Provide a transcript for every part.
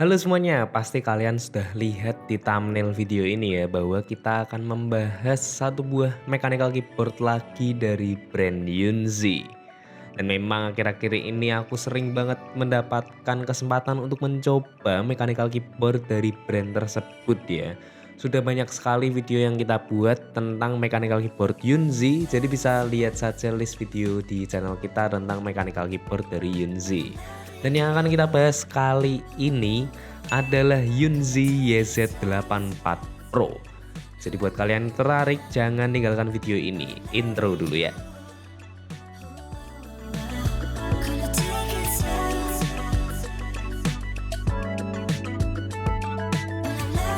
Halo semuanya, pasti kalian sudah lihat di thumbnail video ini ya bahwa kita akan membahas satu buah mechanical keyboard lagi dari brand Yunzi. Dan memang akhir-akhir ini aku sering banget mendapatkan kesempatan untuk mencoba mechanical keyboard dari brand tersebut ya. Sudah banyak sekali video yang kita buat tentang mechanical keyboard Yunzi, jadi bisa lihat saja list video di channel kita tentang mechanical keyboard dari Yunzi. Dan yang akan kita bahas kali ini adalah Yunzi YZ84 Pro. Jadi buat kalian yang tertarik, jangan tinggalkan video ini. Intro dulu ya.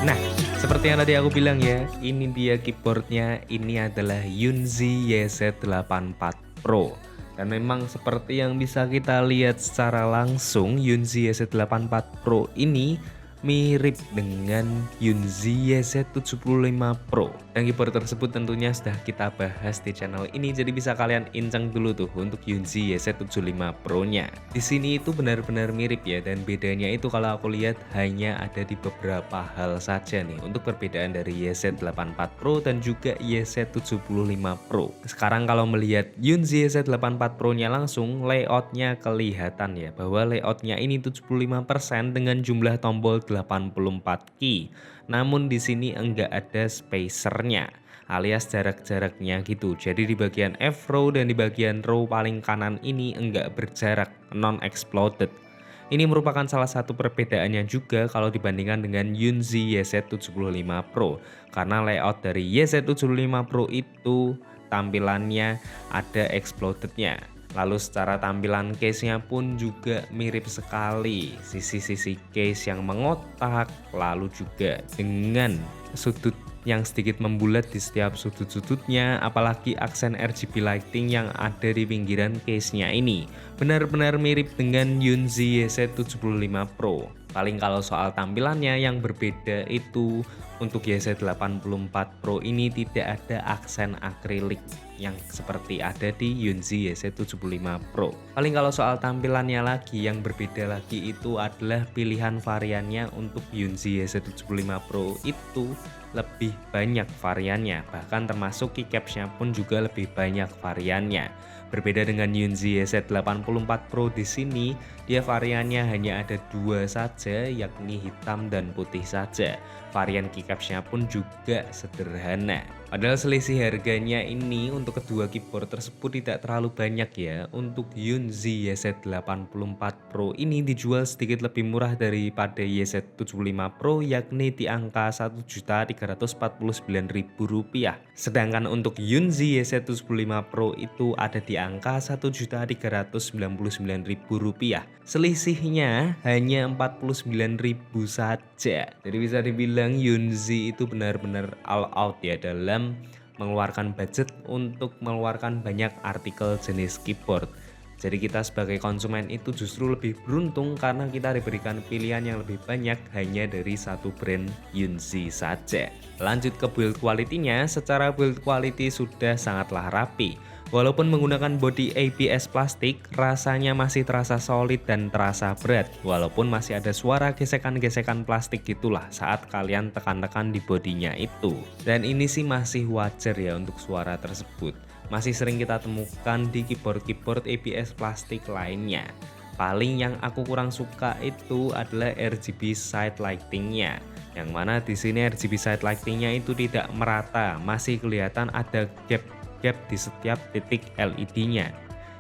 Nah, seperti yang tadi aku bilang ya, ini dia keyboardnya, ini adalah Yunzi YZ84 Pro. Dan memang seperti yang bisa kita lihat secara langsung, Yunzi YZ84 Pro ini mirip dengan Yunzi YZ75 Pro. Dan keyboard tersebut tentunya sudah kita bahas di channel ini, jadi bisa kalian inceng dulu tuh untuk Yunzi YZ75 Pro-nya. Di sini itu benar-benar mirip ya, dan bedanya itu kalau aku lihat hanya ada di beberapa hal saja nih untuk perbedaan dari YZ84 Pro dan juga YZ75 Pro. Sekarang kalau melihat Yunzi YZ84 Pro-nya langsung, layoutnya kelihatan ya bahwa layoutnya ini 75% dengan jumlah tombol 84 key. Namun di sini enggak ada spacernya alias jarak-jaraknya gitu. Jadi di bagian F-row dan di bagian row paling kanan ini enggak berjarak, non-exploded. Ini merupakan salah satu perbedaannya juga kalau dibandingkan dengan Yunzi YZ75 Pro. Karena layout dari YZ75 Pro itu tampilannya ada explodednya. Lalu secara tampilan case-nya pun juga mirip sekali. Sisi-sisi case yang mengotak, lalu juga dengan sudut yang sedikit membulat di setiap sudut-sudutnya, apalagi aksen RGB lighting yang ada di pinggiran case-nya ini. Benar-benar mirip dengan Yunzi YZ75 Pro. Paling kalau soal tampilannya yang berbeda itu untuk YZ84 Pro ini tidak ada aksen akrilik yang seperti ada di Yunzi YZ75 Pro. Paling kalau soal tampilannya lagi yang berbeda lagi itu adalah pilihan variannya untuk Yunzi YZ75 Pro itu lebih banyak variannya, bahkan termasuk keycaps-nya pun juga lebih banyak variannya. Berbeda dengan Yunzi YZ84 Pro di sini, dia variannya hanya ada dua saja, yakni hitam dan putih saja. Varian keycaps-nya pun juga sederhana. Padahal selisih harganya ini untuk kedua keyboard tersebut tidak terlalu banyak ya. Untuk Yunzi YZ84 Pro ini dijual sedikit lebih murah daripada YZ75 Pro, yakni di angka Rp1.349.000. Sedangkan untuk Yunzi YZ75 Pro itu ada di angka Rp1.399.000. Selisihnya hanya Rp49.000 saja. Jadi bisa dibilang Yunzi itu benar-benar all out ya dalam mengeluarkan budget untuk mengeluarkan banyak artikel jenis keyboard. Jadi kita sebagai konsumen itu justru lebih beruntung karena kita diberikan pilihan yang lebih banyak hanya dari satu brand Yunzi saja. Lanjut ke build quality-nya, secara build quality sudah sangatlah rapi. Walaupun menggunakan bodi ABS plastik, rasanya masih terasa solid dan terasa berat. Walaupun masih ada suara gesekan-gesekan plastik gitulah saat kalian tekan-tekan di bodinya itu. Dan ini sih masih wajar ya untuk suara tersebut. Masih sering kita temukan di keyboard-keyboard ABS plastik lainnya. Paling yang aku kurang suka itu adalah RGB side lighting-nya. Yang mana di sini RGB side lighting-nya itu tidak merata, masih kelihatan ada gap di setiap titik LED-nya.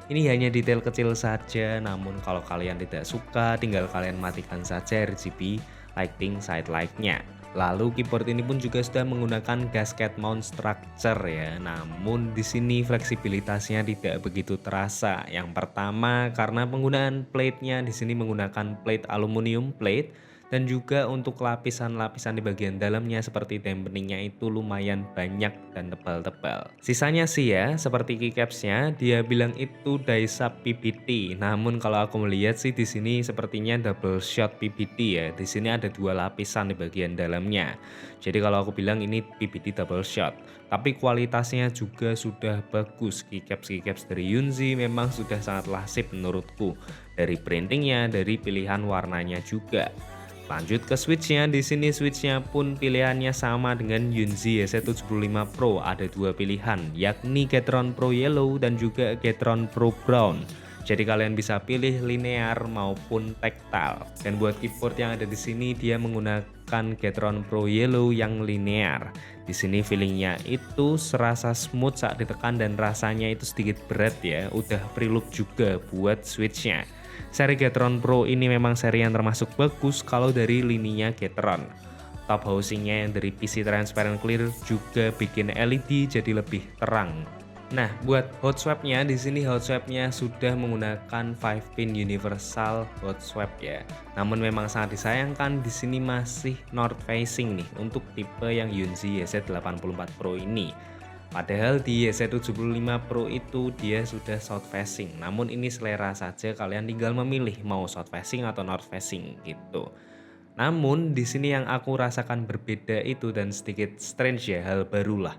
Ini hanya detail kecil saja, namun kalau kalian tidak suka, tinggal kalian matikan saja RGB lighting side light-nya. Lalu keyboard ini pun juga sudah menggunakan gasket mount structure ya. Namun di sini fleksibilitasnya tidak begitu terasa. Yang pertama karena penggunaan plate-nya di sini menggunakan plate aluminium plate. Dan juga untuk lapisan-lapisan di bagian dalamnya seperti dampeningnya itu lumayan banyak dan tebal-tebal. Sisanya sih ya, seperti keycaps-nya dia bilang itu die-sub PBT. Namun kalau aku melihat sih di sini sepertinya double shot PBT ya. Di sini ada dua lapisan di bagian dalamnya. Jadi kalau aku bilang ini PBT double shot. Tapi kualitasnya juga sudah bagus. Keycaps dari Yunzi memang sudah sangatlah sip menurutku. Dari printingnya, dari pilihan warnanya juga. Lanjut ke switchnya, di sini switchnya pun pilihannya sama dengan Yunzi YZ75 Pro. Ada dua pilihan, yakni Gateron Pro Yellow dan juga Gateron Pro Brown. Jadi kalian bisa pilih linear maupun tactile. Dan buat keyboard yang ada di sini dia menggunakan Gateron Pro Yellow yang linear. Di sini feelingnya itu serasa smooth saat ditekan dan rasanya itu sedikit berat ya. Udah preloop juga buat switchnya. Seri Gateron Pro ini memang seri yang termasuk bagus kalau dari lininya Gateron. Top housingnya yang dari PC Transparent Clear juga bikin LED jadi lebih terang. Nah, buat hot swapnya di sini hot swapnya sudah menggunakan 5-pin universal hot swap ya. Namun memang sangat disayangkan di sini masih north facing nih untuk tipe yang Yunzi YZ84 Pro ini. Padahal di YZ75 Pro itu dia sudah south facing. Namun ini selera saja, kalian tinggal memilih mau south facing atau north facing gitu. Namun di sini yang aku rasakan berbeda itu dan sedikit strange ya, hal barulah.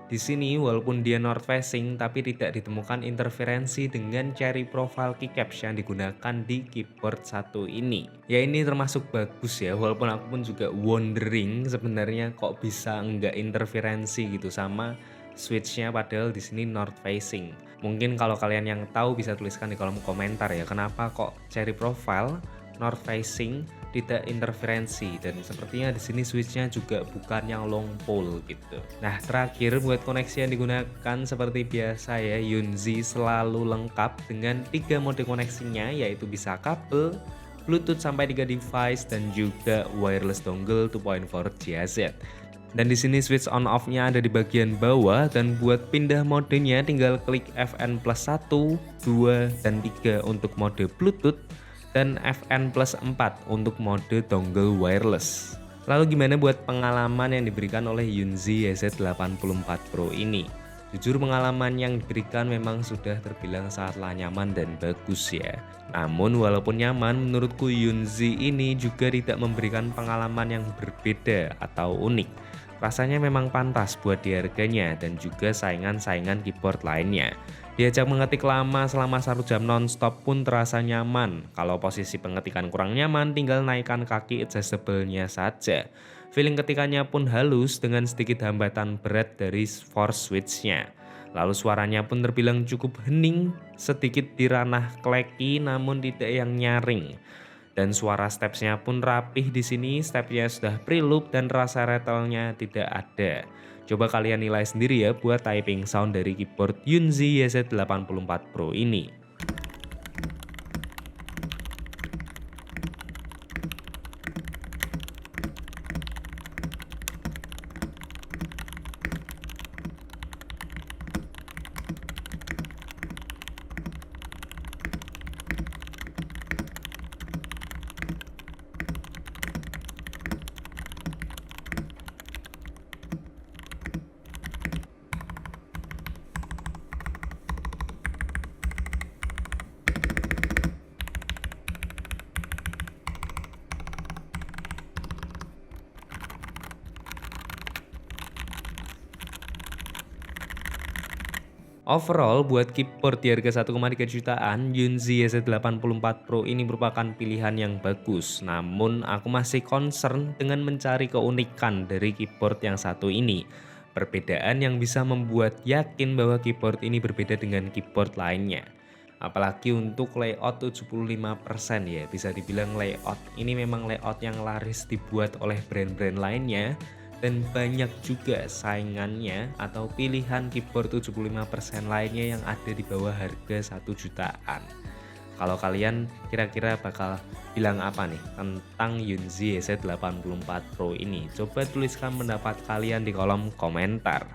Di sini walaupun dia north facing tapi tidak ditemukan interferensi dengan cherry profile keycaps yang digunakan di keyboard satu ini. Ya ini termasuk bagus ya, walaupun aku pun juga wondering sebenarnya kok bisa enggak interferensi gitu sama switchnya padahal di sini north facing. Mungkin kalau kalian yang tahu bisa tuliskan di kolom komentar ya, kenapa kok cherry profile north facing tidak interferensi, dan sepertinya di sini switchnya juga bukan yang long pole gitu. Nah terakhir buat koneksi yang digunakan seperti biasa ya, Yunzi selalu lengkap dengan 3 mode koneksinya, yaitu bisa kabel, Bluetooth sampai 3 device dan juga wireless dongle 2.4 GHz. Dan di sini switch on off-nya ada di bagian bawah, dan buat pindah modenya tinggal klik FN plus 1, 2, dan 3 untuk mode Bluetooth dan FN plus 4 untuk mode dongle wireless. Lalu gimana buat pengalaman yang diberikan oleh Yunzi YZ84 Pro ini? Jujur pengalaman yang diberikan memang sudah terbilang sangatlah nyaman dan bagus ya. Namun walaupun nyaman, menurutku Yunzi ini juga tidak memberikan pengalaman yang berbeda atau unik. Rasanya memang pantas buat di harganya dan juga saingan-saingan keyboard lainnya. Diajak mengetik lama selama 1 jam nonstop pun terasa nyaman. Kalau posisi pengetikan kurang nyaman, tinggal naikkan kaki adjustable-nya saja. Feeling ketikannya pun halus dengan sedikit hambatan berat dari force switch-nya. Lalu suaranya pun terbilang cukup hening, sedikit di ranah kleki namun tidak yang nyaring. Dan suara stepsnya pun rapih di sini, stepnya sudah preloop dan rasa rattle-nya tidak ada. Coba kalian nilai sendiri ya buat typing sound dari keyboard Yunzi YZ84 Pro ini. Overall, buat keyboard di harga 1,3 jutaan, Yunzi YZ84 Pro ini merupakan pilihan yang bagus. Namun, aku masih concern dengan mencari keunikan dari keyboard yang satu ini. Perbedaan yang bisa membuat yakin bahwa keyboard ini berbeda dengan keyboard lainnya. Apalagi untuk layout 75% ya, bisa dibilang layout ini memang layout yang laris dibuat oleh brand-brand lainnya. Dan banyak juga saingannya atau pilihan keyboard 75% lainnya yang ada di bawah harga 1 jutaan. Kalau kalian kira-kira bakal bilang apa nih tentang Yunzi YZ84 Pro ini? Coba tuliskan pendapat kalian di kolom komentar.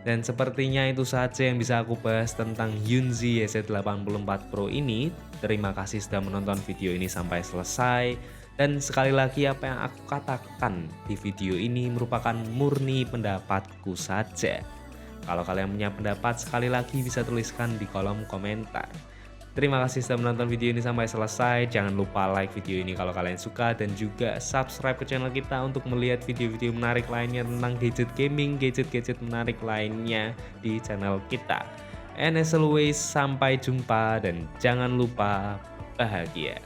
Dan sepertinya itu saja yang bisa aku bahas tentang Yunzi YZ84 Pro ini. Terima kasih sudah menonton video ini sampai selesai. Dan sekali lagi apa yang aku katakan di video ini merupakan murni pendapatku saja. Kalau kalian punya pendapat sekali lagi bisa tuliskan di kolom komentar. Terima kasih sudah menonton video ini sampai selesai. Jangan lupa like video ini kalau kalian suka dan juga subscribe ke channel kita untuk melihat video-video menarik lainnya tentang gadget gaming, gadget-gadget menarik lainnya di channel kita. And as always, sampai jumpa dan jangan lupa bahagia.